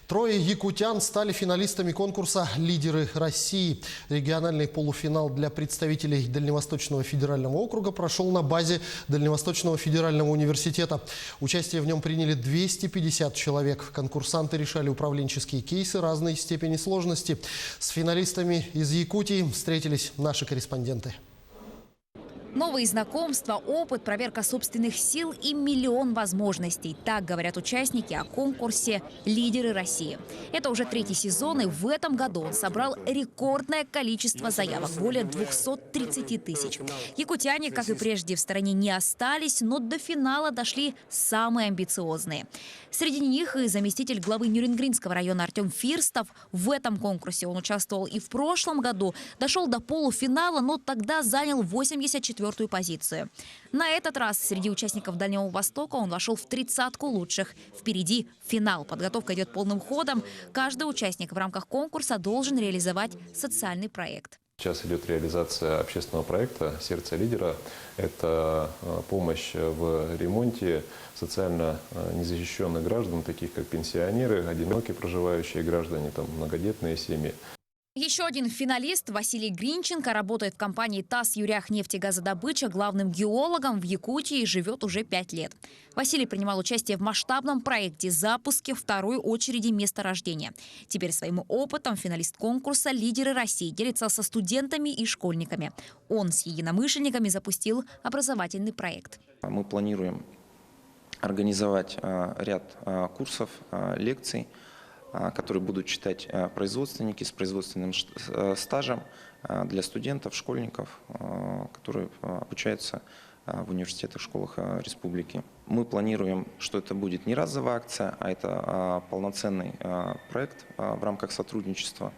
Трое якутян стали финалистами конкурса «Лидеры России». Региональный полуфинал для представителей Дальневосточного федерального округа прошел на базе Дальневосточного федерального университета. Участие в нем приняли 250 человек. Конкурсанты решали управленческие кейсы разной степени сложности. С финалистами из Якутии встретились наши корреспонденты. Новые знакомства, опыт, проверка собственных сил и миллион возможностей. Так говорят участники о конкурсе «Лидеры России». Это уже третий сезон, и в этом году он собрал рекордное количество заявок – более 230 тысяч. Якутяне, как и прежде, в стороне не остались, но до финала дошли самые амбициозные. Среди них и заместитель главы Нюрингринского района Артем Фирстов. В этом конкурсе он участвовал и в прошлом году. Дошел до полуфинала, но тогда занял 84-ю позицию. На этот раз среди участников Дальнего Востока он вошел в 30-ку лучших. Впереди финал. Подготовка идет полным ходом. Каждый участник в рамках конкурса должен реализовать социальный проект. Сейчас идет реализация общественного проекта «Сердце лидера». Это помощь в ремонте социально незащищенных граждан, таких как пенсионеры, одинокие проживающие граждане, многодетные семьи. Еще один финалист Василий Гринченко работает в компании ТАСС «Юряхнефтегазодобыча» главным геологом в Якутии и живет уже 5 лет. Василий принимал участие в масштабном проекте запуске второй очереди месторождения. Теперь своим опытом финалист конкурса «Лидеры России» делится со студентами и школьниками. Он с единомышленниками запустил образовательный проект. Мы планируем организовать ряд курсов, лекций, которые будут читать производственники с производственным стажем для студентов, школьников, которые обучаются в университетах, школах республики. Мы планируем, что это будет не разовая акция, а это полноценный проект в рамках сотрудничества.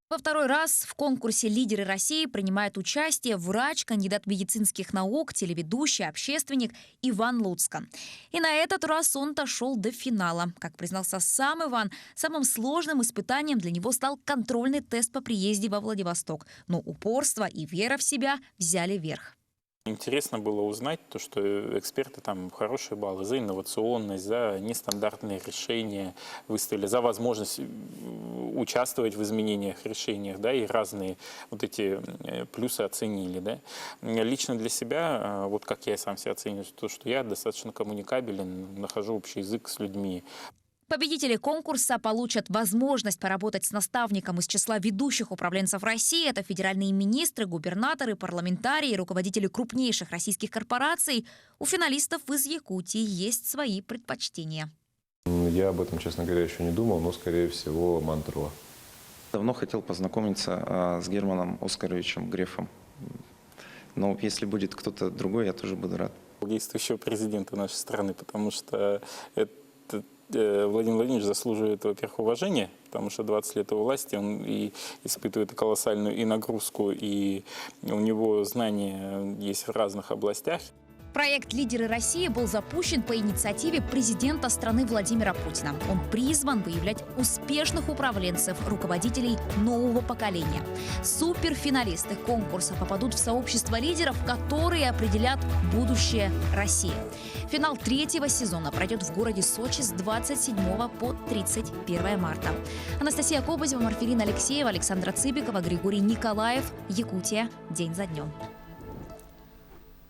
Во второй раз в конкурсе «Лидеры России» принимает участие врач, кандидат медицинских наук, телеведущий, общественник Иван Луцко. И на этот раз он дошел до финала. Как признался сам Иван, самым сложным испытанием для него стал контрольный тест по приезде во Владивосток. Но упорство и вера в себя взяли верх. Интересно было узнать, что эксперты хорошие баллы за инновационность, за нестандартные решения выставили, за возможность участвовать в изменениях, решениях, и разные эти плюсы оценили. Лично для себя, как я сам себя оцениваю, то, что я достаточно коммуникабелен, нахожу общий язык с людьми. Победители конкурса получат возможность поработать с наставником из числа ведущих управленцев России. Это федеральные министры, губернаторы, парламентарии, руководители крупнейших российских корпораций. У финалистов из Якутии есть свои предпочтения. Я об этом, честно говоря, еще не думал, но, скорее всего, Монтро. Давно хотел познакомиться с Германом Оскаровичем Грефом. Но если будет кто-то другой, я тоже буду рад. Действующего президента нашей страны, потому что Владимир Владимирович заслуживает, во-первых, уважения, потому что 20 лет его власти, он и испытывает колоссальную и нагрузку, и у него знания есть в разных областях. Проект «Лидеры России» был запущен по инициативе президента страны Владимира Путина. Он призван выявлять успешных управленцев, руководителей нового поколения. Суперфиналисты конкурса попадут в сообщество лидеров, которые определят будущее России. Финал третьего сезона пройдет в городе Сочи с 27 по 31 марта. Анастасия Кобызева, Марфелина Алексеева, Александра Цыбикова, Григорий Николаев. Якутия. День за днем.